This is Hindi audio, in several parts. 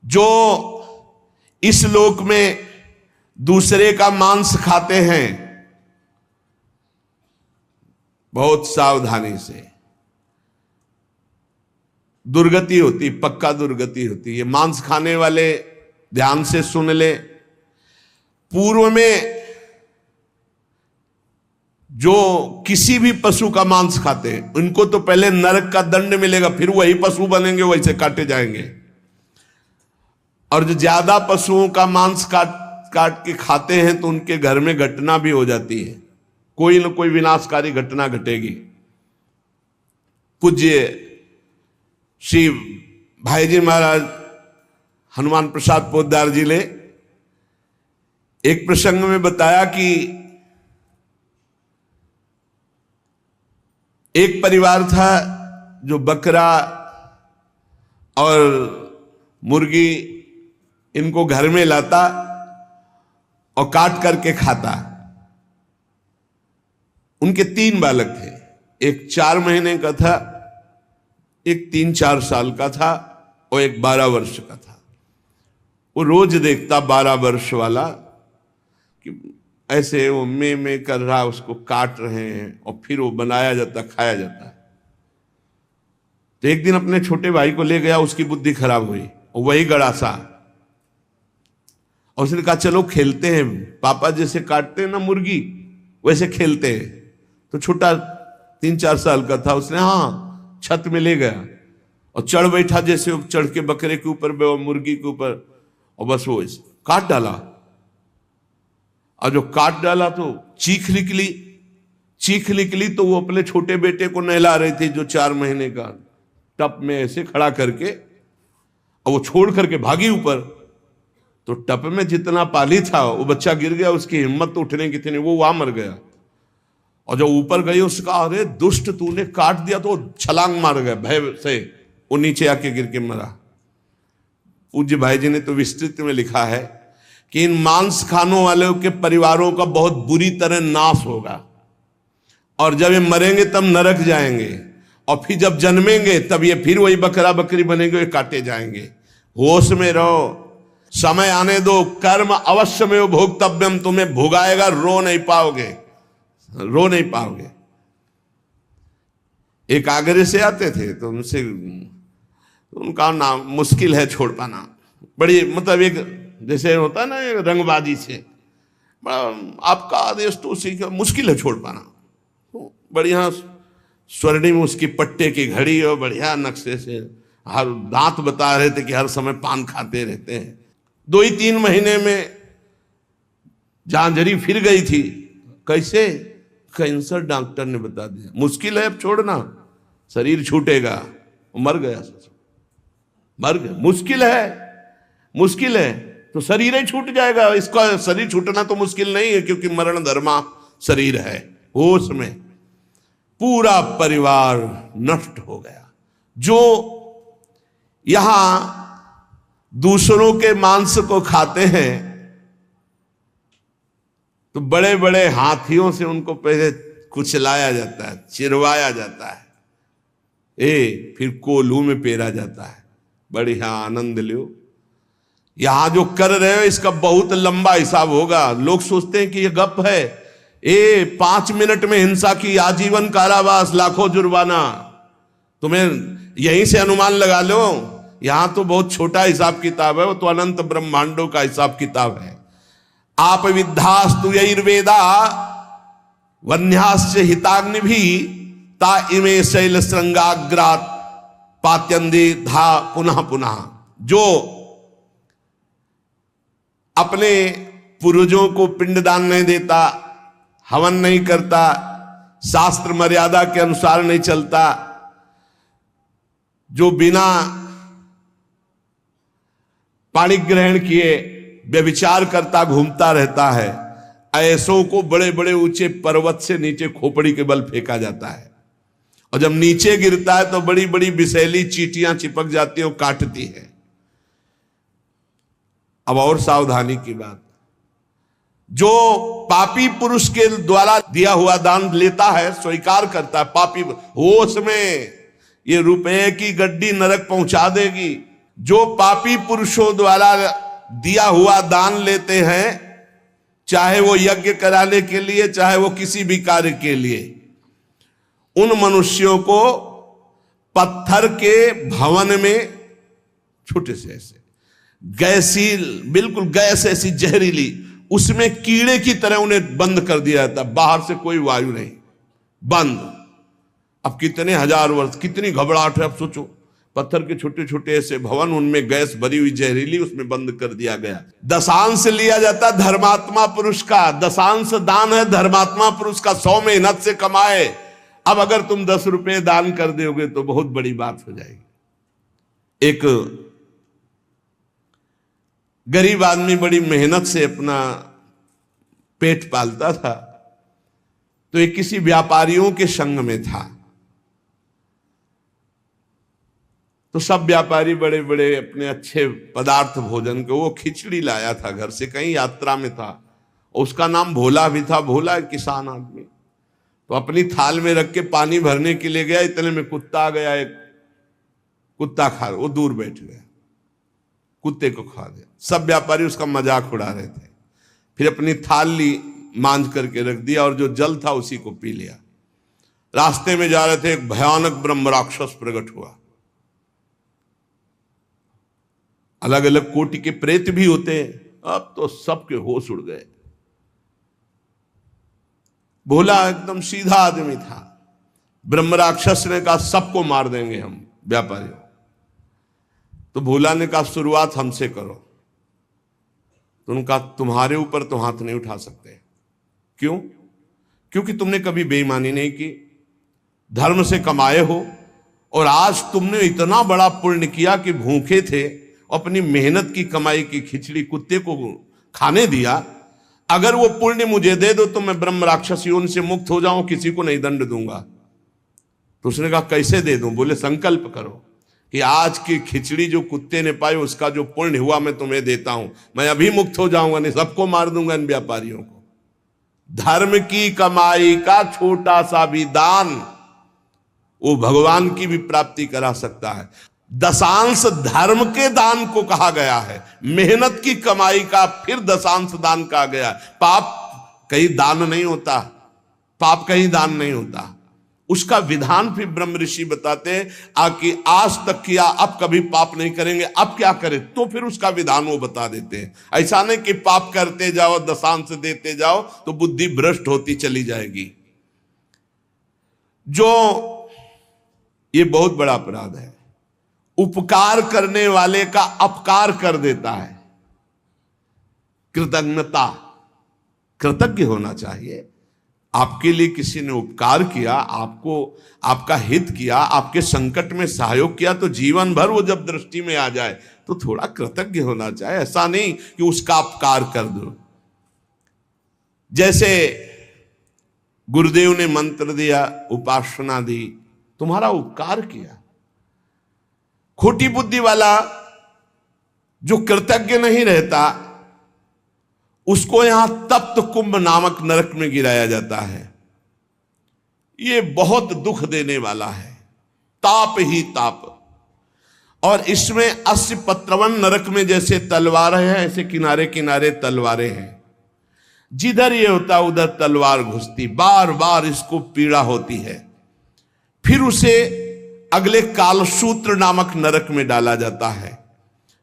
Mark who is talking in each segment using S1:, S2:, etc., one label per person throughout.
S1: जो इस लोक में दूसरे का मांस खाते हैं, बहुत सावधानी से दुर्गति होती, पक्का दुर्गति होती। ये मांस खाने वाले ध्यान से सुन ले, पूर्व में जो किसी भी पशु का मांस खाते हैं उनको तो पहले नरक का दंड मिलेगा, फिर वही पशु बनेंगे, वैसे काटे जाएंगे। और जो ज्यादा पशुओं का मांस काट के खाते हैं तो उनके घर में घटना भी हो जाती है, कोई न कोई विनाशकारी घटना घटेगी। पूज्य श्री भाईजी महाराज हनुमान प्रसाद पोद्दार जी ने एक प्रसंग में बताया कि एक परिवार था जो बकरा और मुर्गी इनको घर में लाता और काट करके खाता। उनके 3 बालक थे, एक 4 महीने का था, एक 3-4 साल का था और एक 12 वर्ष का था। वो रोज देखता 12 वर्ष वाला कि ऐसे वो में कर रहा, उसको काट रहे हैं और फिर वो बनाया जाता, खाया जाता है। तो एक दिन अपने छोटे भाई को ले गया, उसकी बुद्धि खराब हुई और वही गड़ासा, और उसने कहा चलो खेलते हैं, पापा जैसे काटते हैं ना मुर्गी वैसे खेलते हैं। तो छोटा 3-4 साल का था, उसने हाँ छत में ले गया और चढ़ बैठा, जैसे चढ़ के बकरे के ऊपर मुर्गी के ऊपर, और बस वो काट डाला। और जो काट डाला तो चीख निकली तो वो अपने छोटे बेटे को नहला रही थी जो 4 महीने का, टप में ऐसे खड़ा करके, और वो छोड़ करके भागी ऊपर। तो टप में जितना पानी था वो बच्चा गिर गया, उसकी हिम्मत तो उठने की थी नहीं, वो वहां मर गया। और जब ऊपर गई उसका, अरे दुष्ट तूने काट दिया, तो छलांग मार गया भय से, वो नीचे आके गिर के मरा। पूज्य भाई जी ने तो विस्तृत में लिखा है कि इन मांस खानों वालों के परिवारों का बहुत बुरी तरह नाश होगा, और जब ये मरेंगे तब नरक जाएंगे, और फिर जब जन्मेंगे तब ये फिर वही बकरा बकरी बनेंगे, काटे जाएंगे। होश में रहो, समय आने दो, कर्म अवश्य में भोक्तव्यम, तुम्हें भुगाएगा, रो नहीं पाओगे। एक आगरे से आते थे तो उनका नाम मुश्किल है छोड़ पाना, बड़ी मतलब एक जैसे होता है ना रंगबाजी से, आपका आदेश तो उसी का मुश्किल है छोड़ पाना। तो बढ़िया स्वर्णिम उसकी पट्टे की घड़ी और बढ़िया नक्शे से, हर दांत बता रहे थे कि हर समय पान खाते रहते हैं। 2-3 महीने में झांझरी फिर गई थी। कैसे? कैंसर डॉक्टर ने बता दिया, मुश्किल है अब छोड़ना, शरीर छूटेगा। मर गया, मुश्किल है तो शरीर ही छूट जाएगा। इसका शरीर छूटना तो मुश्किल नहीं है, क्योंकि मरण धर्मा शरीर है। होश में पूरा परिवार नष्ट हो गया। जो यहां दूसरों के मांस को खाते हैं तो बड़े बड़े हाथियों से उनको पहले कुचलाया जाता है, चिरवाया जाता है, फिर कोल्हू में पेरा जाता है। बढ़िया आनंद लो। यहां जो कर रहे हो इसका बहुत लंबा हिसाब होगा। लोग सोचते हैं कि ये गप है, 5 मिनट में हिंसा की आजीवन कारावास, लाखों जुर्माना। तुम्हें यहीं से अनुमान लगा लो, यहां तो बहुत छोटा हिसाब किताब है, वो तो अनंत ब्रह्मांडों का हिसाब किताब है। आप विद्धास्तु यैर्वेदा वन्यास्य हिताग्नि भी ता इमे शैल श्रृंगाग्रात पात्यंदी धा पुनः पुनः। जो अपने पूर्वजों को पिंडदान नहीं देता, हवन नहीं करता, शास्त्र मर्यादा के अनुसार नहीं चलता, जो बिना पाणी ग्रहण किए व्यभिचार करता घूमता रहता है, ऐसों को बड़े बड़े ऊंचे पर्वत से नीचे खोपड़ी के बल फेंका जाता है। और जब नीचे गिरता है तो बड़ी बड़ी विषैली चींटियां चिपक जाती हैं और काटती है। अब और सावधानी की बात, जो पापी पुरुष के द्वारा दिया हुआ दान लेता है, स्वीकार करता है, पापी होश में ये रुपए की गड्डी नरक पहुंचा देगी। जो पापी पुरुषों द्वारा दिया हुआ दान लेते हैं, चाहे वो यज्ञ कराने के लिए, चाहे वो किसी भी कार्य के लिए, उन मनुष्यों को पत्थर के भवन में छोटे से ऐसे गैसील, बिल्कुल गैस ऐसी जहरीली, उसमें कीड़े की तरह उन्हें बंद कर दिया जाता, बाहर से कोई वायु नहीं, बंद। अब कितने हजार वर्ष, कितनी घबराहट है। अब सोचो, पत्थर के छोटे छोटे ऐसे भवन, उनमें गैस भरी हुई जहरीली, उसमें बंद कर दिया गया। दशांश लिया जाता धर्मात्मा पुरुष का, दशांश दान है धर्मात्मा पुरुष का, 100 मेहनत से कमाए। अब अगर तुम 10 रुपए दान कर दोगे तो बहुत बड़ी बात हो जाएगी। एक गरीब आदमी बड़ी मेहनत से अपना पेट पालता था, तो एक किसी व्यापारियों के संग में था। तो सब व्यापारी बड़े बड़े अपने अच्छे पदार्थ भोजन के, वो खिचड़ी लाया था घर से, कहीं यात्रा में था। उसका नाम भोला भी था, भोला एक किसान आदमी। तो अपनी थाल में रख के पानी भरने के लिए गया, इतने में कुत्ता आ गया। एक कुत्ता खा, वो दूर बैठ गया, कुत्ते को खा दिया। सब व्यापारी उसका मजाक उड़ा रहे थे। फिर अपनी थाल ली, मांझ करके रख दिया, और जो जल था उसी को पी लिया। रास्ते में जा रहे थे, एक भयानक ब्रह्म राक्षस प्रकट हुआ। अलग अलग कोटि के प्रेत भी होते हैं, अब तो सबके होश उड़ गए। भोला एकदम सीधा आदमी था। ब्रह्म राक्षस ने कहा सबको मार देंगे हम व्यापारियों। तो भोला ने कहा शुरुआत हमसे करो। तो उनका तुम्हारे ऊपर तो हाथ नहीं उठा सकते। क्यों? क्योंकि तुमने कभी बेईमानी नहीं की, धर्म से कमाए हो, और आज तुमने इतना बड़ा पुण्य किया कि भूखे थे, अपनी मेहनत की कमाई की खिचड़ी कुत्ते को खाने दिया। अगर वो पुण्य मुझे दे दो तो मैं ब्रह्म राक्षसियों से मुक्त हो जाऊं, किसी को नहीं दंड दूंगा। तो उसने कहा कैसे दे दूं? बोले संकल्प करो कि आज की खिचड़ी जो कुत्ते ने पाई, उसका जो पुण्य हुआ मैं तुम्हें देता हूं। मैं अभी मुक्त हो जाऊंगा, नहीं सबको मार दूंगा इन व्यापारियों को। धर्म की कमाई का छोटा सा भी दान वो भगवान की भी प्राप्ति करा सकता है। दशांश धर्म के दान को कहा गया है, मेहनत की कमाई का फिर दशांश दान कहा गया। पाप कहीं दान नहीं होता, पाप कहीं दान नहीं होता। उसका विधान फिर ब्रह्म ऋषि बताते हैं कि आज तक किया, अब कभी पाप नहीं करेंगे, अब क्या करें, तो फिर उसका विधान वो बता देते हैं। ऐसा नहीं कि पाप करते जाओ, दशांश देते जाओ तो बुद्धि भ्रष्ट होती चली जाएगी। जो ये बहुत बड़ा अपराध है, उपकार करने वाले का अपकार कर देता है। कृतज्ञता, कृतज्ञ होना चाहिए। आपके लिए किसी ने उपकार किया, आपको आपका हित किया, आपके संकट में सहयोग किया, तो जीवन भर वो जब दृष्टि में आ जाए तो थोड़ा कृतज्ञ होना चाहिए। ऐसा नहीं कि उसका अपकार कर दो। जैसे गुरुदेव ने मंत्र दिया, उपासना दी, तुम्हारा उपकार किया। खोटी बुद्धि वाला जो कृतज्ञ नहीं रहता, उसको यहां तप्त कुंभ नामक नरक में गिराया जाता है। ये बहुत दुख देने वाला है, ताप ही ताप। और इसमें 80 पत्रवन नरक में जैसे तलवारें हैं, ऐसे किनारे किनारे तलवारें हैं। जिधर ये होता उधर तलवार घुसती, बार बार इसको पीड़ा होती है। फिर उसे अगले कालसूत्र नामक नरक में डाला जाता है।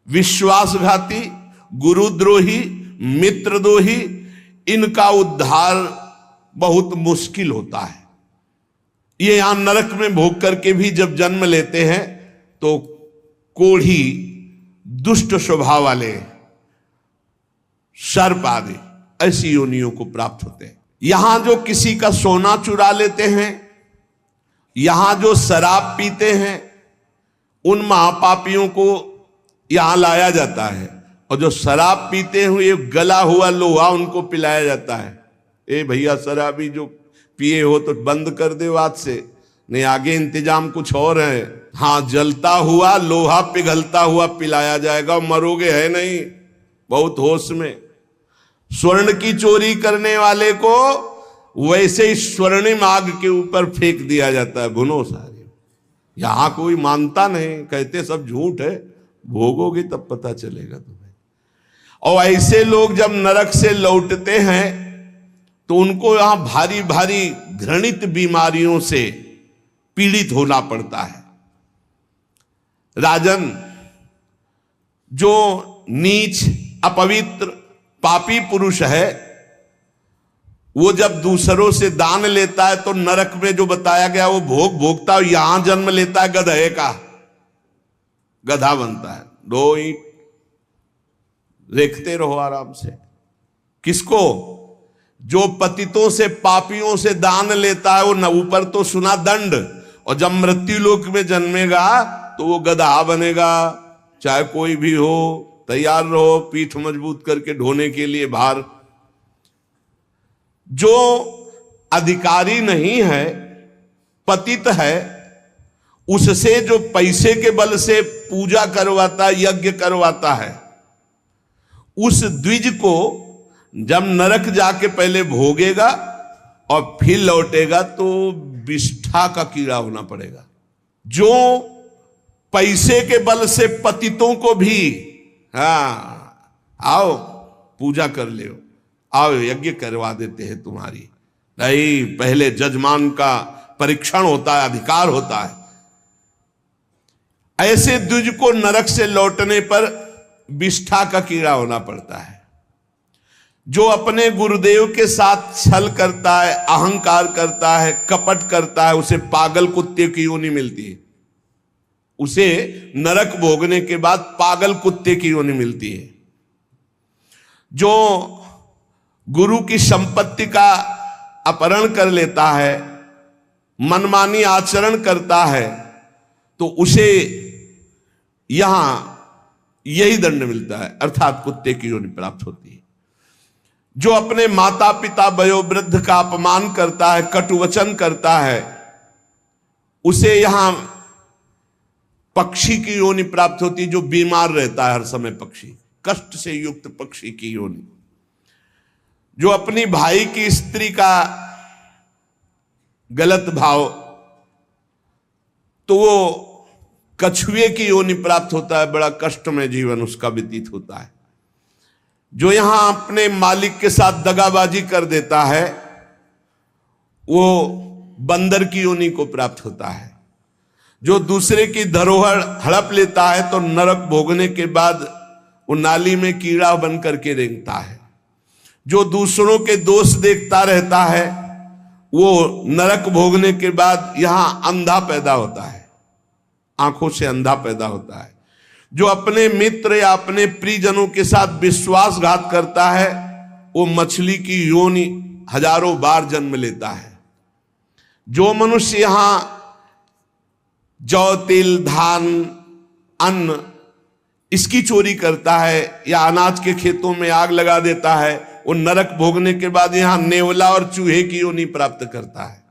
S1: विश्वासघाती, गुरुद्रोही, मित्रद्रोही, इनका उद्धार बहुत मुश्किल होता है। ये यहां नरक में भोग करके भी जब जन्म लेते हैं तो कोढ़ी, दुष्ट स्वभाव वाले, सर्प आदि ऐसी योनियों को प्राप्त होते हैं। यहां जो किसी का सोना चुरा लेते हैं, यहां जो शराब पीते हैं, उन महापापियों को यहां लाया जाता है। और जो शराब पीते हुए गला हुआ लोहा उनको पिलाया जाता है। ए भैया, शराबी जो पिए हो तो बंद कर दो आज से, नहीं आगे इंतजाम कुछ और है। हाँ, जलता हुआ लोहा पिघलता हुआ पिलाया जाएगा, मरोगे है नहीं, बहुत होश में। स्वर्ण की चोरी करने वाले को वैसे ही स्वर्णिम आग के ऊपर फेंक दिया जाता है, भुनो सारे। यहां कोई मानता नहीं, कहते सब झूठ है, भोगोगे तब पता चलेगा तुम्हें। और ऐसे लोग जब नरक से लौटते हैं तो उनको यहां भारी भारी घृणित बीमारियों से पीड़ित होना पड़ता है। राजन, जो नीच, अपवित्र, पापी पुरुष है, वो जब दूसरों से दान लेता है तो नरक में जो बताया गया वो भोग भोगता है, यहां जन्म लेता है गधे का, गधा बनता है। 2 ईंट देखते रहो आराम से। किसको? जो पतितों से, पापियों से दान लेता है, वो न ऊपर तो सुना दंड, और जब मृत्यु लोक में जन्मेगा तो वो गधा बनेगा। चाहे कोई भी हो, तैयार रहो पीठ मजबूत करके ढोने के लिए भार। जो अधिकारी नहीं है, पतित है, उससे जो पैसे के बल से पूजा करवाता, यज्ञ करवाता है, उस द्विज को जब नरक जाके पहले भोगेगा और फिर लौटेगा तो विष्ठा का कीड़ा होना पड़ेगा। जो पैसे के बल से पतितों को भी, आओ पूजा कर ले, आओ यज्ञ करवा देते हैं तुम्हारी, नहीं, पहले जजमान का परीक्षण होता है, अधिकार होता है। ऐसे द्विज को नरक से लौटने पर विष्ठा का कीड़ा होना पड़ता है। जो अपने गुरुदेव के साथ छल करता है, अहंकार करता है, कपट करता है, उसे पागल कुत्ते की योनि मिलती है। उसे नरक भोगने के बाद पागल कुत्ते की योनि मिलती है। जो गुरु की संपत्ति का अपहरण कर लेता है, मनमानी आचरण करता है, तो उसे यहां यही दंड मिलता है, अर्थात कुत्ते की योनि प्राप्त होती है। जो अपने माता पिता वयोवृद्ध का अपमान करता है, कटुवचन करता है, उसे यहां पक्षी की योनि प्राप्त होती है। जो बीमार रहता है हर समय, पक्षी, कष्ट से युक्त पक्षी की योनि। जो अपनी भाई की स्त्री का गलत भाव, तो वो कछुए की योनि प्राप्त होता है, बड़ा कष्ट में जीवन उसका व्यतीत होता है। जो यहां अपने मालिक के साथ दगाबाजी कर देता है, वो बंदर की योनि को प्राप्त होता है। जो दूसरे की धरोहर हड़प लेता है तो नरक भोगने के बाद वो नाली में कीड़ा बन करके रेंगता है। जो दूसरों के दोष देखता रहता है, वो नरक भोगने के बाद यहां अंधा पैदा होता है, आंखों से अंधा पैदा होता है। जो अपने मित्र या अपने प्रियजनों के साथ विश्वासघात करता है, वो मछली की योनि हजारों बार जन्म लेता है। जो मनुष्य यहां जौ, तिल, धान, अन्न इसकी चोरी करता है या अनाज के खेतों में आग लगा देता है, वो नरक भोगने के बाद यहां नेवला और चूहे की योनि प्राप्त करता है।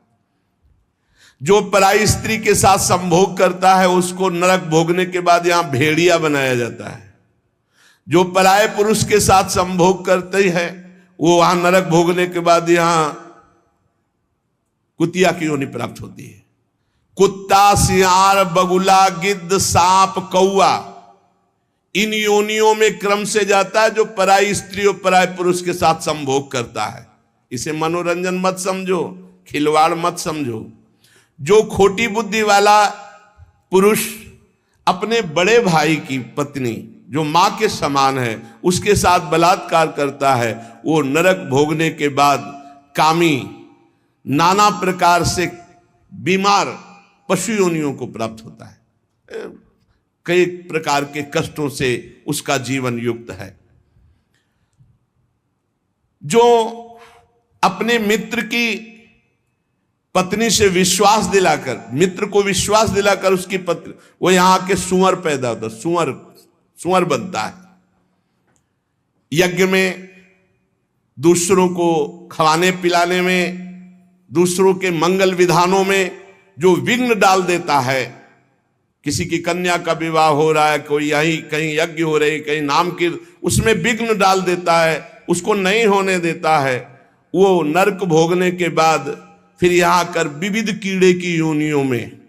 S1: जो पराई स्त्री के साथ संभोग करता है, उसको नरक भोगने के बाद यहां भेड़िया बनाया जाता है। जो पराये पुरुष के साथ संभोग करते हैं, वो वहां नरक भोगने के बाद यहां कुतिया की योनि प्राप्त होती है। कुत्ता, सियार, बगुला, गिद्ध, सांप, कौआ, इन योनियों में क्रम से जाता है जो पराई स्त्री और पराये पुरुष के साथ संभोग करता है। इसे मनोरंजन मत समझो, खिलवाड़ मत समझो। जो खोटी बुद्धि वाला पुरुष अपने बड़े भाई की पत्नी, जो मां के समान है, उसके साथ बलात्कार करता है, वो नरक भोगने के बाद कामी, नाना प्रकार से बीमार पशु योनियों को प्राप्त होता है। कई प्रकार के कष्टों से उसका जीवन युक्त है। जो अपने मित्र की पत्नी से विश्वास दिलाकर, मित्र को विश्वास दिलाकर उसकी पत्नी, वो यहां के सुअर पैदा होता, सुअर बनता है। यज्ञ में, दूसरों को खवाने पिलाने में, दूसरों के मंगल विधानों में जो विघ्न डाल देता है, किसी की कन्या का विवाह हो रहा है, कोई यही कहीं यज्ञ हो रही, कहीं नाम की, उसमें विघ्न डाल देता है, उसको नहीं होने देता है, वो नरक भोगने के बाद फिर यहां आकर विविध कीड़े की योनियों में,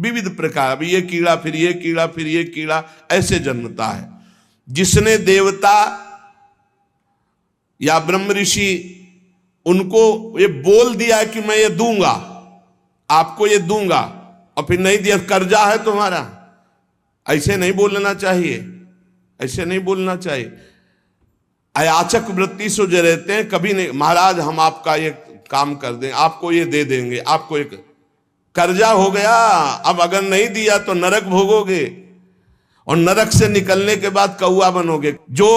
S1: विविध प्रकार, अभी ये कीड़ा, फिर ये कीड़ा, फिर ये कीड़ा, ऐसे जन्मता है। जिसने देवता या ब्रह्म ऋषि उनको ये बोल दिया कि मैं ये दूंगा, आपको ये दूंगा, और फिर नहीं दिया, कर्जा है तुम्हारा, ऐसे नहीं बोलना चाहिए, ऐसे नहीं बोलना चाहिए। अयाचक वृत्ति से जो रहते हैं, कभी नहीं महाराज हम आपका ये काम कर दें, आपको ये दे देंगे, आपको एक कर्जा हो गया, अब अगर नहीं दिया तो नरक भोगोगे, और नरक से निकलने के बाद कौआ बनोगे। जो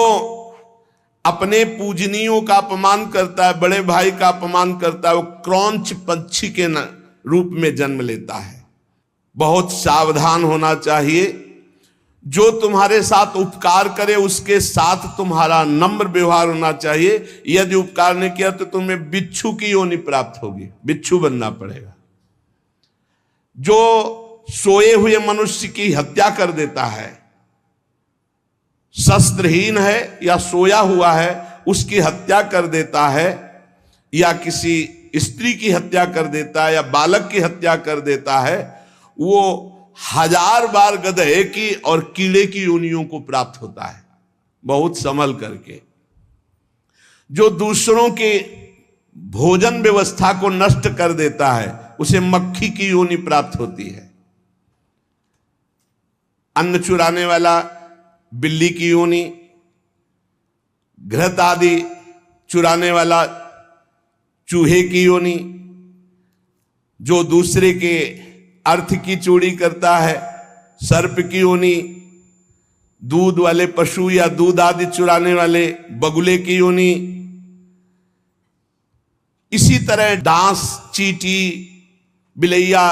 S1: अपने पूजनियों का अपमान करता है, बड़े भाई का अपमान करता है, वो क्रौंच पंछी के रूप में जन्म लेता है। बहुत सावधान होना चाहिए। जो तुम्हारे साथ उपकार करे उसके साथ तुम्हारा नम्र व्यवहार होना चाहिए। यदि उपकार नहीं किया तो तुम्हें बिच्छू की योनि प्राप्त होगी, बिच्छू बनना पड़ेगा। जो सोए हुए मनुष्य की हत्या कर देता है, शस्त्रहीन है या सोया हुआ है, उसकी हत्या कर देता है, या किसी स्त्री की हत्या कर देता है, या बालक की हत्या कर देता है, वो 1000 बार गधे की और कीड़े की योनियों को प्राप्त होता है। बहुत संभल करके। जो दूसरों के भोजन व्यवस्था को नष्ट कर देता है, उसे मक्खी की योनि प्राप्त होती है। अन्न चुराने वाला बिल्ली की योनि, घृत आदि चुराने वाला चूहे की योनि, जो दूसरे के अर्थ की चोरी करता है सर्प की योनि, दूध वाले पशु या दूध आदि चुराने वाले बगुले की योनि। इसी तरह डांस, चींटी, बिलैया,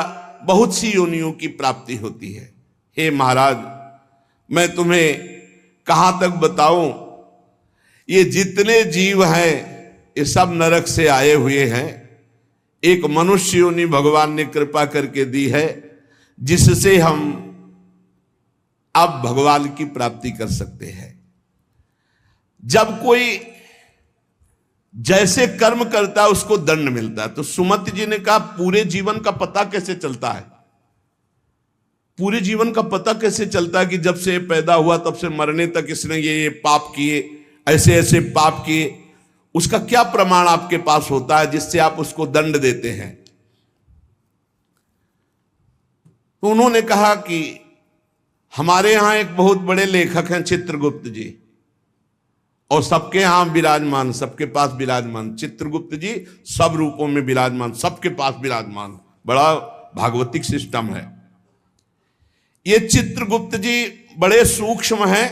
S1: बहुत सी योनियों की प्राप्ति होती है। हे महाराज, मैं तुम्हें कहां तक बताऊं, ये जितने जीव हैं ये सब नरक से आए हुए हैं। एक मनुष्य योनि भगवान ने कृपा करके दी है, जिससे हम अब भगवान की प्राप्ति कर सकते हैं। जब कोई जैसे कर्म करता है उसको दंड मिलता है। तो सुमति जी ने कहा पूरे जीवन का पता कैसे चलता है? पूरे जीवन का पता कैसे चलता है कि जब से पैदा हुआ तब से मरने तक इसने ये पाप किए, ऐसे ऐसे पाप किए? उसका क्या प्रमाण आपके पास होता है जिससे आप उसको दंड देते हैं? तो उन्होंने कहा कि हमारे यहां एक बहुत बड़े लेखक हैं चित्रगुप्त जी, और सबके यहां विराजमान, सबके पास विराजमान। चित्रगुप्त जी सब रूपों में विराजमान, सबके पास विराजमान। बड़ा भागवतिक सिस्टम है। ये चित्रगुप्त जी बड़े सूक्ष्म हैं।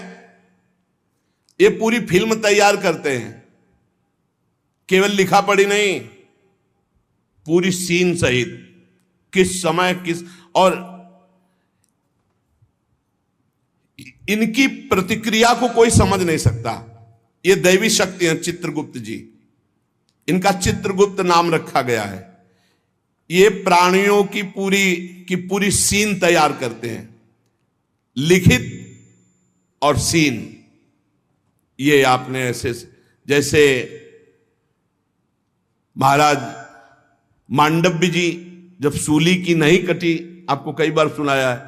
S1: ये पूरी फिल्म तैयार करते हैं, केवल लिखा पढ़ी नहीं, पूरी सीन सहित, किस समय किस, और इनकी प्रतिक्रिया को कोई समझ नहीं सकता। ये दैवी शक्ति है चित्रगुप्त जी। इनका चित्रगुप्त नाम रखा गया है। ये प्राणियों की पूरी सीन तैयार करते हैं, लिखित और सीन। ये आपने ऐसे, जैसे महाराज मांडव्य जी जब सूली की नहीं कटी, आपको कई बार सुनाया है,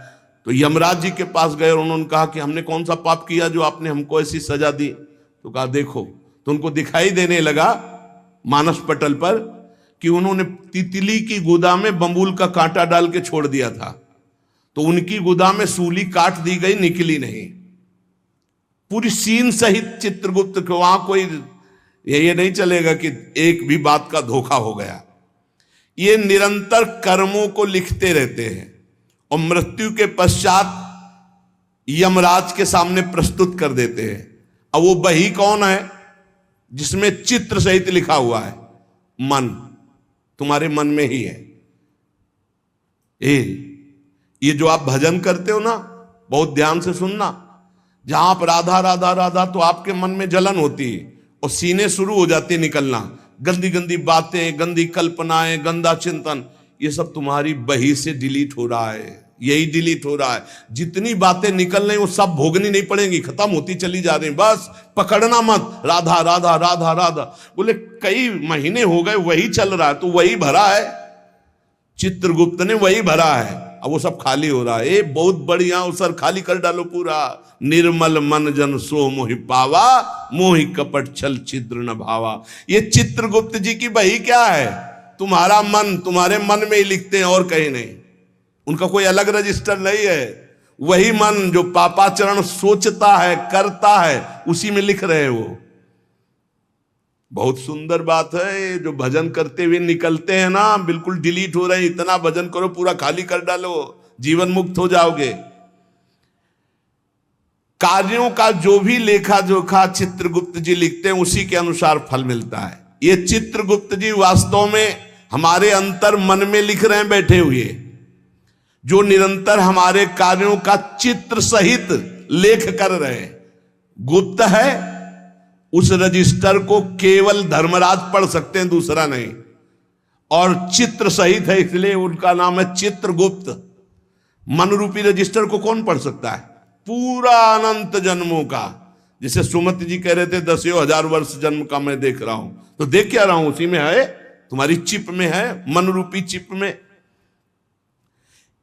S1: तो यमराज जी के पास गए और उन्होंने कहा कि हमने कौन सा पाप किया जो आपने हमको ऐसी सजा दी? तो कहा देखो, तो उनको दिखाई देने लगा मानस पटल पर कि उन्होंने तितली की गुदा में बंबूल का कांटा डाल के छोड़ दिया था, तो उनकी गुदा में सूली काट दी गई, निकली नहीं। पूरी सीन सहित चित्रगुप्त को, वहां कोई ये नहीं चलेगा कि एक भी बात का धोखा हो गया। ये निरंतर कर्मों को लिखते रहते हैं और मृत्यु के पश्चात यमराज के सामने प्रस्तुत कर देते हैं। अब वो बही कौन है? जिसमें चित्र सहित लिखा हुआ है, मन, तुम्हारे मन में ही है। ये जो आप भजन करते हो ना, बहुत ध्यान से सुनना, जहां आप राधा राधा राधा, तो आपके मन में जलन होती है और सीने शुरू हो जाती है निकलना, गंदी गंदी बातें, गंदी कल्पनाएं, गंदा चिंतन, ये सब तुम्हारी बही से डिलीट हो रहा है। यही डिलीट हो रहा है। जितनी बातें निकल रही वो सब भोगनी नहीं पड़ेंगी, खत्म होती चली जा रही। बस पकड़ना मत, राधा राधा राधा राधा। बोले कई महीने हो गए वही चल रहा है, तो वही भरा है, चित्रगुप्त ने वही भरा है। अब वो सब खाली हो रहा है। ए बहुत बढ़िया, सर खाली कर डालो पूरा। निर्मल मन जन सो मोहि पावा, मोहि कपट छल छिद्र न भावा। ये चित्रगुप्त जी की बही क्या है? तुम्हारा मन, तुम्हारे मन में ही लिखते हैं और कहीं नहीं। उनका कोई अलग रजिस्टर नहीं है। वही मन जो पापाचरण सोचता है, करता है, उसी में लिख रहे हैं वो। बहुत सुंदर बात है। जो भजन करते हुए निकलते हैं ना, बिल्कुल डिलीट हो रहे हैं। इतना भजन करो, पूरा खाली कर डालो, जीवन मुक्त हो जाओगे। कार्यों का जो भी लेखा जोखा चित्रगुप्त जी लिखते हैं, उसी के अनुसार फल मिलता है। ये चित्रगुप्त जी वास्तव में हमारे अंतर मन में लिख रहे हैं बैठे हुए, जो निरंतर हमारे कार्यों का चित्र सहित लेख कर रहे हैं। गुप्त है, उस रजिस्टर को केवल धर्मराज पढ़ सकते हैं, दूसरा नहीं। और चित्र सहित है, इसलिए उनका नाम है चित्रगुप्त। मन रूपी रजिस्टर को कौन पढ़ सकता है? पूरा अनंत जन्मों का। जिसे सुमति जी कह रहे थे 10,000 वर्ष जन्म का मैं देख रहा हूं, तो देख क्या रहा हूं? उसी में है, तुम्हारी चिप में है, मन रूपी चिप में।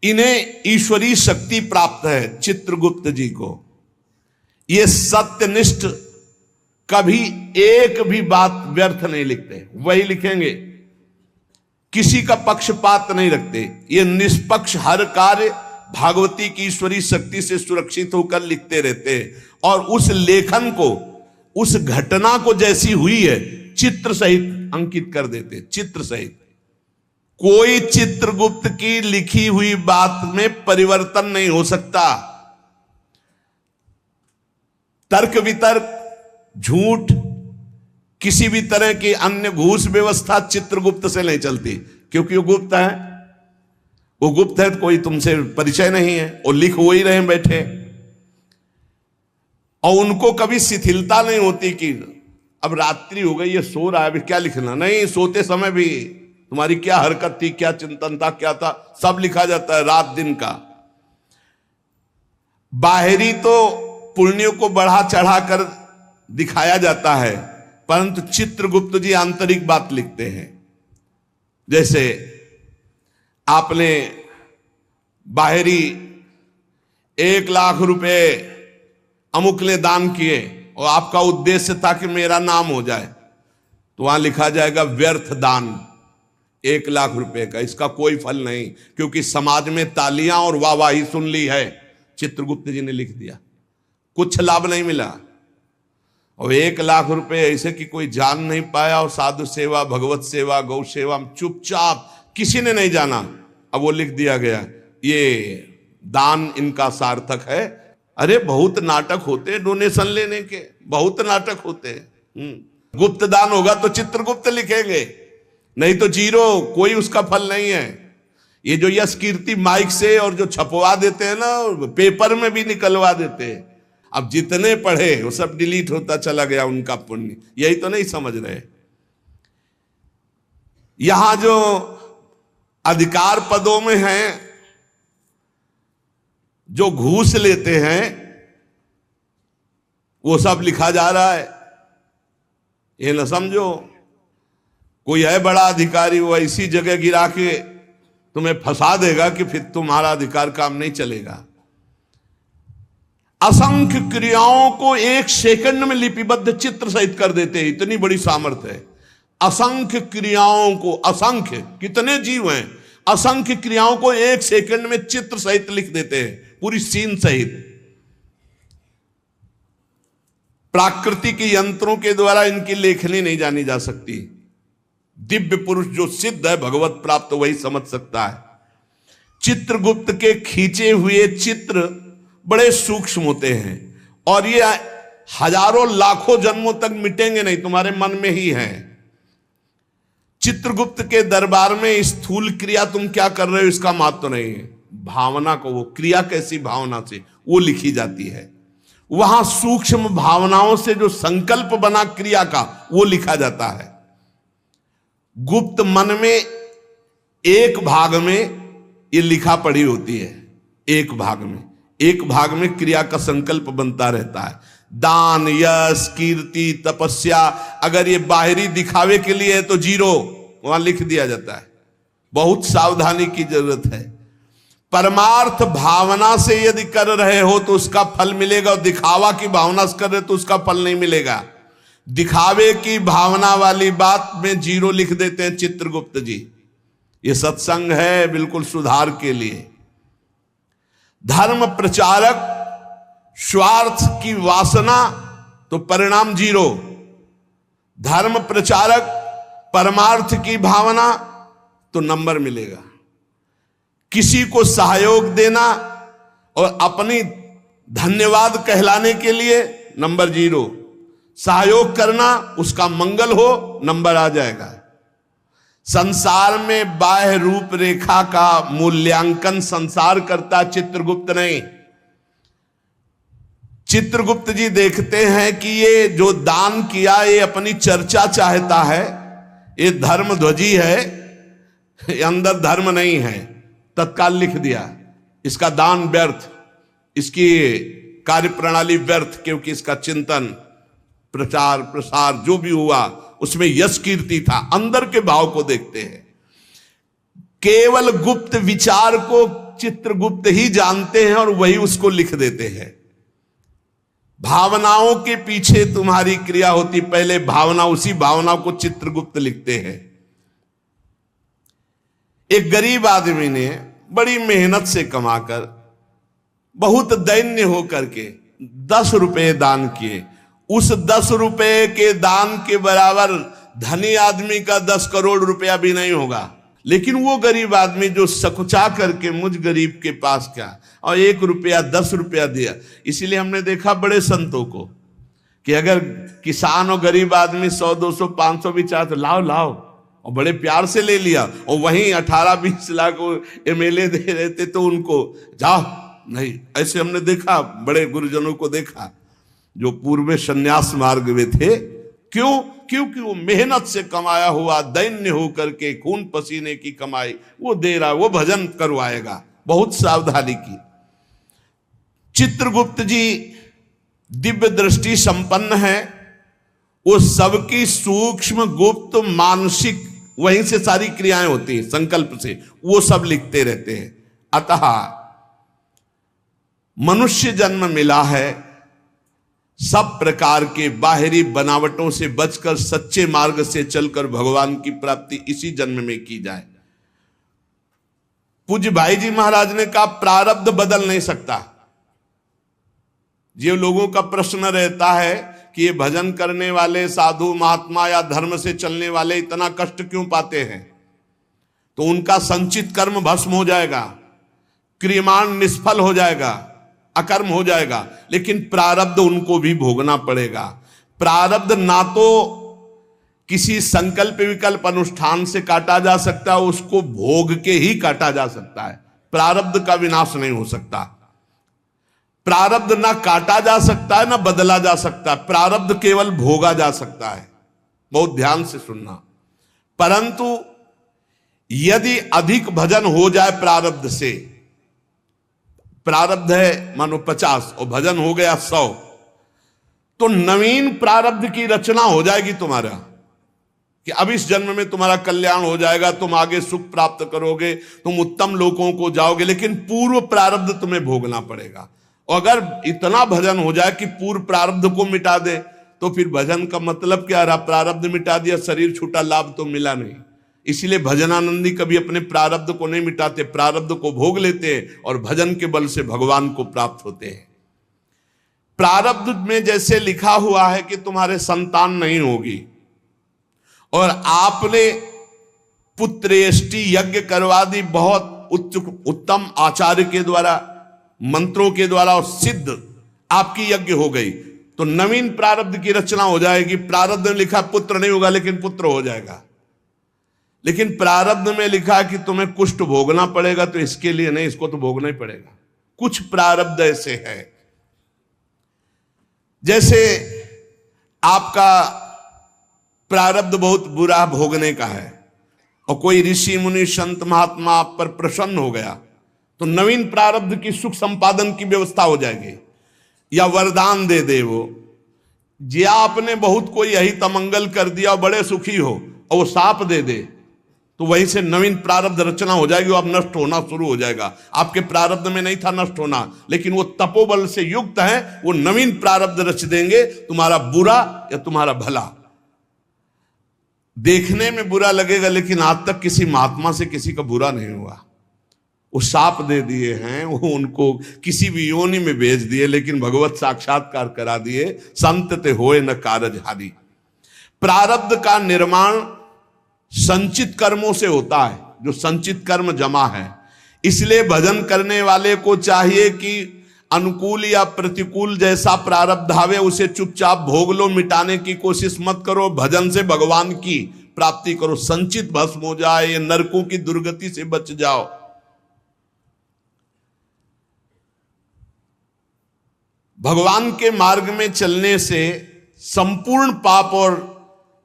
S1: इन्हें ईश्वरीय शक्ति प्राप्त है चित्रगुप्त जी को। ये सत्यनिष्ठ, कभी एक भी बात व्यर्थ नहीं लिखते, वही लिखेंगे। किसी का पक्षपात नहीं रखते। ये निष्पक्ष हर कार्य भागवती की ईश्वरीय शक्ति से सुरक्षित होकर लिखते रहते हैं। और उस लेखन को, उस घटना को जैसी हुई है, चित्र सहित अंकित कर देते, चित्र सहित। कोई चित्रगुप्त की लिखी हुई बात में परिवर्तन नहीं हो सकता। तर्क वितर्क, झूठ, किसी भी तरह की अन्य घूस व्यवस्था चित्रगुप्त से नहीं चलती, क्योंकि वो गुप्त है। वो गुप्त है तो कोई तुमसे परिचय नहीं है, वो लिख हो ही रहे बैठे। और उनको कभी शिथिलता नहीं होती कि अब रात्रि हो गई, ये सो रहा है, अभी क्या लिखना। नहीं, सोते समय भी तुम्हारी क्या हरकत थी, क्या चिंतन था, क्या था, सब लिखा जाता है, रात दिन का। बाहरी तो पुण्यों को बढ़ा चढ़ा कर दिखाया जाता है, परंतु चित्रगुप्त जी आंतरिक बात लिखते हैं। जैसे आपने बाहरी 1,00,000 रुपए अमुक ने दान किए और आपका उद्देश्य था कि मेरा नाम हो जाए, तो वहां लिखा जाएगा व्यर्थ दान 1,00,000 रुपए का, इसका कोई फल नहीं, क्योंकि समाज में तालियां और वाहवाही सुन ली है। चित्रगुप्त जी ने लिख दिया, कुछ लाभ नहीं मिला। और 1,00,000 रुपए ऐसे कि कोई जान नहीं पाया, और साधु सेवा, भगवत सेवा, गौ सेवा चुपचाप, किसी ने नहीं जाना। अब वो लिख दिया गया, ये दान इनका सार्थक है। अरे बहुत नाटक होते डोनेशन लेने के, बहुत नाटक होते। गुप्त दान होगा तो चित्रगुप्त लिखेंगे, नहीं तो जीरो, कोई उसका फल नहीं है। ये जो यश कीर्ति माइक से और जो छपवा देते हैं ना, पेपर में भी निकलवा देते हैं, अब जितने पढ़े वो सब डिलीट होता चला गया उनका पुण्य। यही तो नहीं समझ रहे। यहां जो अधिकार पदों में हैं, जो घूस लेते हैं, वो सब लिखा जा रहा है। ये न समझो कोई है बड़ा अधिकारी, वो ऐसी जगह गिरा के तुम्हें फंसा देगा कि फिर तुम्हारा अधिकार काम नहीं चलेगा। असंख्य क्रियाओं को 1 सेकंड में लिपिबद्ध चित्र सहित कर देते हैं, इतनी बड़ी सामर्थ्य है। असंख्य क्रियाओं को, असंख्य कितने जीव हैं, असंख्य क्रियाओं को 1 सेकंड में चित्र सहित लिख देते हैं, पूरी सीन सहित। प्राकृतिक यंत्रों के द्वारा इनकी लेखनी नहीं जानी जा सकती। दिव्य पुरुष जो सिद्ध है, भगवत प्राप्त, वही समझ सकता है। चित्रगुप्त के खींचे हुए चित्र बड़े सूक्ष्म होते हैं, और ये हजारों लाखों जन्मों तक मिटेंगे नहीं, तुम्हारे मन में ही हैं। चित्रगुप्त के दरबार में स्थूल क्रिया तुम क्या कर रहे हो इसका महत्व नहीं है, भावना को, वो क्रिया कैसी भावना से वो लिखी जाती है। वहां सूक्ष्म भावनाओं से जो संकल्प बना क्रिया का, वो लिखा जाता है। गुप्त मन में एक भाग में ये लिखा पड़ी होती है, एक भाग में क्रिया का संकल्प बनता रहता है। दान, यश, कीर्ति, तपस्या, अगर ये बाहरी दिखावे के लिए है तो जीरो, वहां लिख दिया जाता है। बहुत सावधानी की जरूरत है। परमार्थ भावना से यदि कर रहे हो तो उसका फल मिलेगा, और दिखावा की भावना से कर रहे तो उसका फल नहीं मिलेगा। दिखावे की भावना वाली बात में 0 लिख देते हैं चित्रगुप्त जी। ये सत्संग है बिल्कुल सुधार के लिए। धर्म प्रचारक स्वार्थ की वासना तो परिणाम 0। धर्म प्रचारक परमार्थ की भावना तो नंबर मिलेगा। किसी को सहयोग देना और अपनी धन्यवाद कहलाने के लिए नंबर 0। सहयोग करना, उसका मंगल हो, नंबर आ जाएगा। संसार में बाह्य रूपरेखा का मूल्यांकन संसार करता, चित्रगुप्त नहीं। चित्रगुप्त जी देखते हैं कि ये जो दान किया ये अपनी चर्चा चाहता है, ये धर्मध्वजी है, ये अंदर धर्म नहीं है। तत्काल लिख दिया इसका दान व्यर्थ, इसकी कार्य प्रणाली व्यर्थ, क्योंकि इसका चिंतन प्रचार प्रसार जो भी हुआ उसमें यश कीर्ति था। अंदर के भाव को देखते हैं। केवल गुप्त विचार को चित्रगुप्त ही जानते हैं और वही उसको लिख देते हैं। भावनाओं के पीछे तुम्हारी क्रिया होती, पहले भावना, उसी भावना को चित्रगुप्त लिखते हैं। एक गरीब आदमी ने बड़ी मेहनत से कमाकर बहुत दैन्य होकर के 10 रुपए दान किए। उस 10 रुपए के दान के बराबर धनी आदमी का 10 करोड़ रुपया भी नहीं होगा। लेकिन वो गरीब आदमी जो सकुचा करके मुझ गरीब के पास क्या, और 1 रुपया 10 रुपया दिया। इसीलिए हमने देखा बड़े संतों को कि अगर किसान और गरीब आदमी 100 200 500 भी चाहे तो लाओ लाओ, और बड़े प्यार से ले लिया। और वहीं 18-20 लाख MLA दे रहे थे तो उनको जाओ नहीं। ऐसे हमने देखा, बड़े गुरुजनों को देखा जो पूर्व में संन्यास मार्ग में थे। क्यों? क्योंकि वो मेहनत से कमाया हुआ, दैन्य होकर के खून पसीने की कमाई वो दे रहा, वो भजन करवाएगा। बहुत सावधानी की। चित्रगुप्त जी दिव्य दृष्टि संपन्न है। वो सबकी सूक्ष्म गुप्त मानसिक, वहीं से सारी क्रियाएं होती हैं, संकल्प से वो सब लिखते रहते हैं। अतः मनुष्य जन्म मिला है, सब प्रकार के बाहरी बनावटों से बचकर सच्चे मार्ग से चलकर भगवान की प्राप्ति इसी जन्म में की जाए। पूज्य भाई जी महाराज ने कहा प्रारब्ध बदल नहीं सकता। ये लोगों का प्रश्न रहता है कि ये भजन करने वाले साधु महात्मा या धर्म से चलने वाले इतना कष्ट क्यों पाते हैं? तो उनका संचित कर्म भस्म हो जाएगा, क्रियमाण निष्फल हो जाएगा, अकर्म हो जाएगा। लेकिन प्रारब्ध उनको भी भोगना पड़ेगा। प्रारब्ध ना तो किसी संकल्प विकल्प अनुष्ठान से काटा जा सकता है, उसको भोग के ही काटा जा सकता है। प्रारब्ध का विनाश नहीं हो सकता। प्रारब्ध ना काटा जा सकता है ना बदला जा सकता है। प्रारब्ध केवल भोगा जा सकता है। बहुत ध्यान से सुनना। परंतु यदि अधिक भजन हो जाए प्रारब्ध से, प्रारब्ध है मानो 50 और भजन हो गया 100, तो नवीन प्रारब्ध की रचना हो जाएगी तुम्हारा कि अब इस जन्म में तुम्हारा कल्याण हो जाएगा, तुम आगे सुख प्राप्त करोगे, तुम उत्तम लोकों को जाओगे। लेकिन पूर्व प्रारब्ध तुम्हें भोगना पड़ेगा। और अगर इतना भजन हो जाए कि पूर्व प्रारब्ध को मिटा दे तो फिर भजन का मतलब क्या रहा? प्रारब्ध मिटा दिया, शरीर छूटा, लाभ तो मिला नहीं। इसीलिए भजनानंदी कभी अपने प्रारब्ध को नहीं मिटाते, प्रारब्ध को भोग लेते हैं और भजन के बल से भगवान को प्राप्त होते हैं। प्रारब्ध में जैसे लिखा हुआ है कि तुम्हारे संतान नहीं होगी और आपने पुत्रेष्टि यज्ञ करवा दी, बहुत उच्च उत्तम आचार्य के द्वारा, मंत्रों के द्वारा, और सिद्ध आपकी यज्ञ हो गई, तो नवीन प्रारब्ध की रचना हो जाएगी। प्रारब्ध में लिखा पुत्र नहीं होगा लेकिन पुत्र हो जाएगा। लेकिन प्रारब्ध में लिखा कि तुम्हें कुष्ठ भोगना पड़ेगा, तो इसके लिए नहीं, इसको तो भोगना ही पड़ेगा। कुछ प्रारब्ध ऐसे है, जैसे आपका प्रारब्ध बहुत बुरा भोगने का है और कोई ऋषि मुनि संत महात्मा आप पर प्रसन्न हो गया, तो नवीन प्रारब्ध की सुख संपादन की व्यवस्था हो जाएगी। या वरदान दे दे वो, या आपने बहुत कोई यही तमंगल कर दिया और बड़े सुखी हो, और वो साप दे दे तो वहीं से नवीन प्रारब्ध रचना हो जाएगी, अब नष्ट होना शुरू हो जाएगा। आपके प्रारब्ध में नहीं था नष्ट होना, लेकिन वो तपोबल से युक्त है, वो नवीन प्रारब्ध रच देंगे, तुम्हारा बुरा या तुम्हारा भला। देखने में बुरा लगेगा, लेकिन आज तक किसी महात्मा से किसी का बुरा नहीं हुआ। वो शाप दे दिए हैं, वो उनको किसी भी योनि में भेज दिए, लेकिन भगवत साक्षात्कार करा दिए। संत ते होए न कारजहारी। प्रारब्ध का निर्माण संचित कर्मों से होता है, जो संचित कर्म जमा है। इसलिए भजन करने वाले को चाहिए कि अनुकूल या प्रतिकूल जैसा प्रारब्ध आवे उसे चुपचाप भोग लो, मिटाने की कोशिश मत करो, भजन से भगवान की प्राप्ति करो। संचित भस्म हो जाए, ये नरकों की दुर्गति से बच जाओ। भगवान के मार्ग में चलने से संपूर्ण पाप और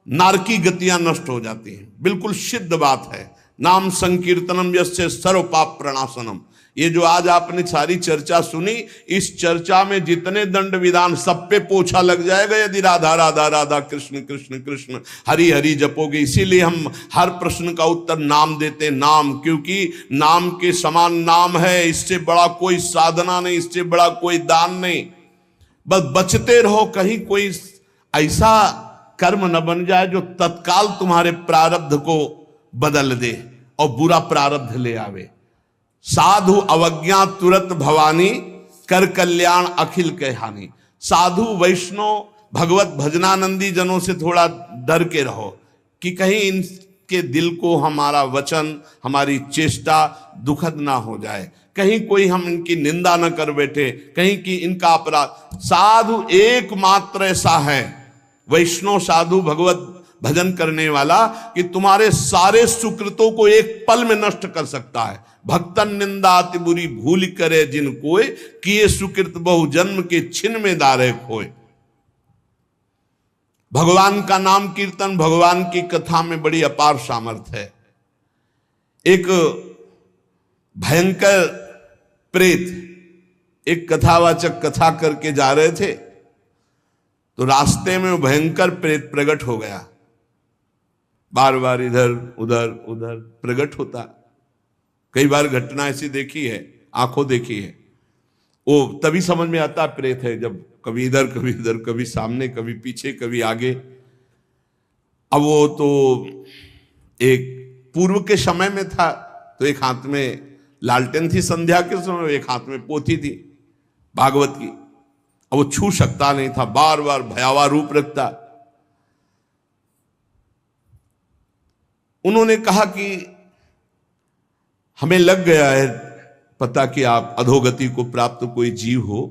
S1: नारकी गतियां नष्ट हो जाती हैं, बिल्कुल सिद्ध बात है। नाम संकीर्तनम यस्य सर्व पाप प्रणाशनम। ये जो आज आपने सारी चर्चा सुनी, इस चर्चा में जितने दंड विधान सब पे पोछा लग जाएगा यदि राधा राधा राधा कृष्ण कृष्ण कृष्ण हरि हरि जपोगे। इसीलिए हम हर प्रश्न का उत्तर नाम देते, नाम, क्योंकि नाम के समान नाम है। इससे बड़ा कोई साधना नहीं, इससे बड़ा कोई दान नहीं। बस बचते रहो, कहीं कोई ऐसा कर्म न बन जाए जो तत्काल तुम्हारे प्रारब्ध को बदल दे और बुरा प्रारब्ध ले आवे। साधु अवज्ञा तुरत भवानी, कर कल्याण अखिल के हानि। साधु वैष्णव भगवत भजनानंदी जनों से थोड़ा डर के रहो कि कहीं इनके दिल को हमारा वचन, हमारी चेष्टा दुखद ना हो जाए, कहीं कोई हम इनकी निंदा न कर बैठे, कहीं कि इनका अपराध। साधु एकमात्र ऐसा है, वैष्णव साधु भगवत भजन करने वाला, कि तुम्हारे सारे सुकृतों को एक पल में नष्ट कर सकता है। भक्तन निंदा अति बुरी भूल करे जिन कोय, किए सुकृत बहु जन्म के छिन में दारे खोए। भगवान का नाम कीर्तन, भगवान की कथा में बड़ी अपार सामर्थ्य है। एक भयंकर प्रेत एक कथावाचक कथा करके जा रहे थे, तो रास्ते में वो भयंकर प्रेत प्रकट हो गया। बार बार इधर उधर उधर प्रकट होता। कई बार घटना ऐसी देखी है, आंखों देखी है। वो तभी समझ में आता प्रेत है जब कभी इधर कभी इधर, कभी सामने कभी पीछे कभी आगे। अब वो तो एक पूर्व के समय में था, तो एक हाथ में लालटेन थी संध्या के समय, एक हाथ में पोथी थी भागवत की। अब वो छू सकता नहीं था, बार बार भयावह रूप रखता। उन्होंने कहा कि हमें लग गया है पता कि आप अधोगति को प्राप्त कोई जीव हो,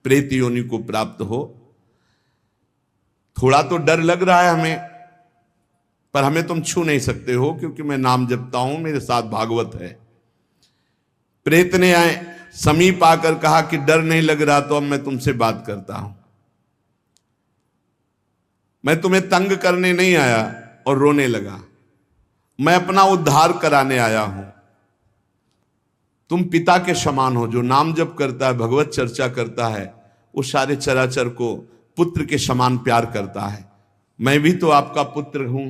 S1: प्रेत योनि को प्राप्त हो। थोड़ा तो डर लग रहा है हमें, पर हमें तुम छू नहीं सकते हो, क्योंकि मैं नाम जपता हूं, मेरे साथ भागवत है। प्रेत ने आए समीप आकर कहा कि डर नहीं लग रहा तो अब मैं तुमसे बात करता हूं। मैं तुम्हें तंग करने नहीं आया। और रोने लगा। मैं अपना उद्धार कराने आया हूं। तुम पिता के समान हो, जो नाम जप करता है, भगवत चर्चा करता है, वो सारे चराचर को पुत्र के समान प्यार करता है। मैं भी तो आपका पुत्र हूं।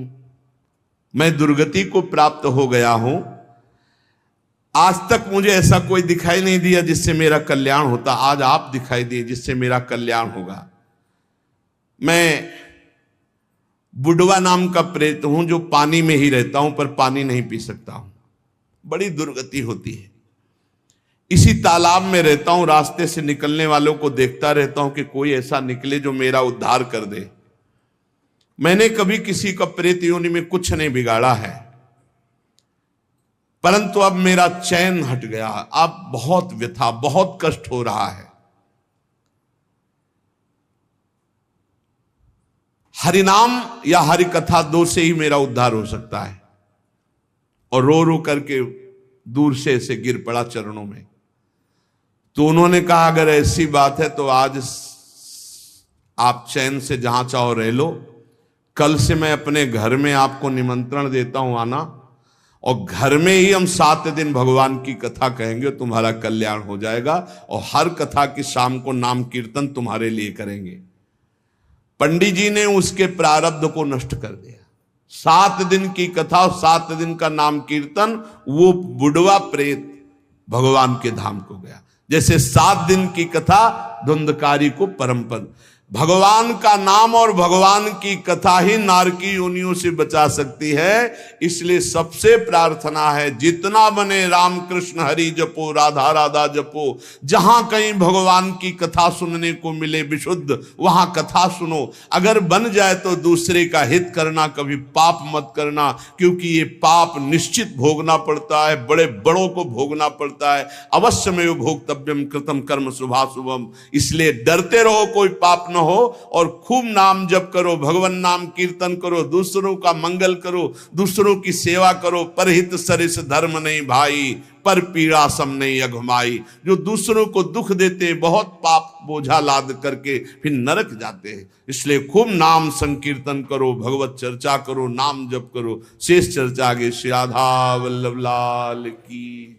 S1: मैं दुर्गति को प्राप्त हो गया हूं। आज तक मुझे ऐसा कोई दिखाई नहीं दिया जिससे मेरा कल्याण होता। आज आप दिखाई दिए जिससे मेरा कल्याण होगा। मैं बुढ़वा नाम का प्रेत हूं, जो पानी में ही रहता हूं पर पानी नहीं पी सकता हूं। बड़ी दुर्गति होती है। इसी तालाब में रहता हूं, रास्ते से निकलने वालों को देखता रहता हूं कि कोई ऐसा निकले जो मेरा उद्धार कर दे। मैंने कभी किसी का प्रेत योनि में कुछ नहीं बिगाड़ा है, परंतु अब मेरा चैन हट गया। अब बहुत व्यथा, बहुत कष्ट हो रहा है। हरिनाम या हरि कथा दो से ही मेरा उद्धार हो सकता है। और रो रो करके दूर से ऐसे गिर पड़ा चरणों में। तो उन्होंने कहा अगर ऐसी बात है तो आज आप चैन से जहां चाहो रह लो। कल से मैं अपने घर में आपको निमंत्रण देता हूं आना, और घर में ही हम 7 दिन भगवान की कथा कहेंगे, तुम्हारा कल्याण हो जाएगा। और हर कथा की शाम को नाम कीर्तन तुम्हारे लिए करेंगे। पंडित जी ने उसके प्रारब्ध को नष्ट कर दिया। 7 दिन की कथा, 7 दिन का नाम कीर्तन, वो बुढ़वा प्रेत भगवान के धाम को गया। जैसे 7 दिन की कथा धुंधकारी को परम पद। भगवान का नाम और भगवान की कथा ही नारकी योनियों से बचा सकती है। इसलिए सबसे प्रार्थना है, जितना बने राम कृष्ण हरि जपो, राधा राधा जपो। जहां कहीं भगवान की कथा सुनने को मिले विशुद्ध, वहां कथा सुनो। अगर बन जाए तो दूसरे का हित करना, कभी पाप मत करना, क्योंकि ये पाप निश्चित भोगना पड़ता है, बड़े बड़ों को भोगना पड़ता है। अवश्यमेव भोक्तव्यम कृतम कर्म शुभाशुभम। इसलिए डरते रहो कोई पाप न हो, और खूब नाम जप करो, भगवान नाम कीर्तन करो, दूसरों का मंगल करो, दूसरों की सेवा करो। परहित सरिस धर्म नहीं भाई, पर पीड़ा सम नहीं अघमाई। जो दूसरों को दुख देते, बहुत पाप बोझा लाद करके फिर नरक जाते हैं। इसलिए खूब नाम संकीर्तन करो, भगवत चर्चा करो, नाम जप करो। शेष चर्चा आगे। श्री राधा वल्लभ लाल की।